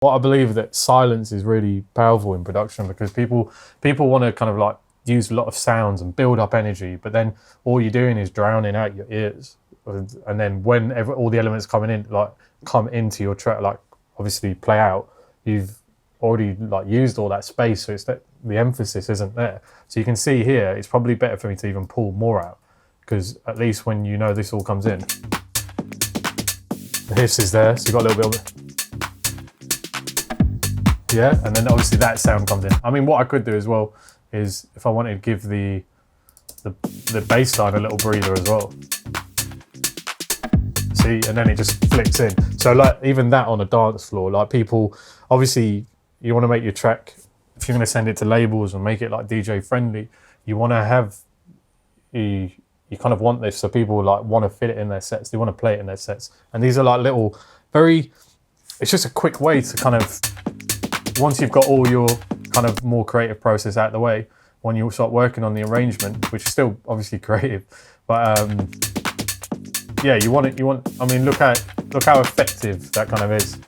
What I believe that silence is really powerful in production, because people want to kind of like use a lot of sounds and build up energy, but then all you're doing is drowning out your ears. And then whenever all the elements coming in, like come into your track, like obviously play out, you've already like used all that space, so it's that the emphasis isn't there. So you can see here, it's probably better for me to even pull more out, because at least when you know this all comes in, the hiss is there, so you've got a little bit of it. Yeah, and then obviously that sound comes in. I mean, what I could do as well is if I wanted to give the bass line a little breather as well. See, and then it just flicks in. So like even that on a dance floor, like people, obviously you want to make your track, if you're going to send it to labels and make it like DJ friendly, you want to have, you kind of want this so people like want to fit it in their sets, they want to play it in their sets. And these are like little, it's just a quick way to kind of, once you've got all your kind of more creative process out of the way, when you start working on the arrangement, which is still obviously creative, but yeah, I mean, look how effective that kind of is.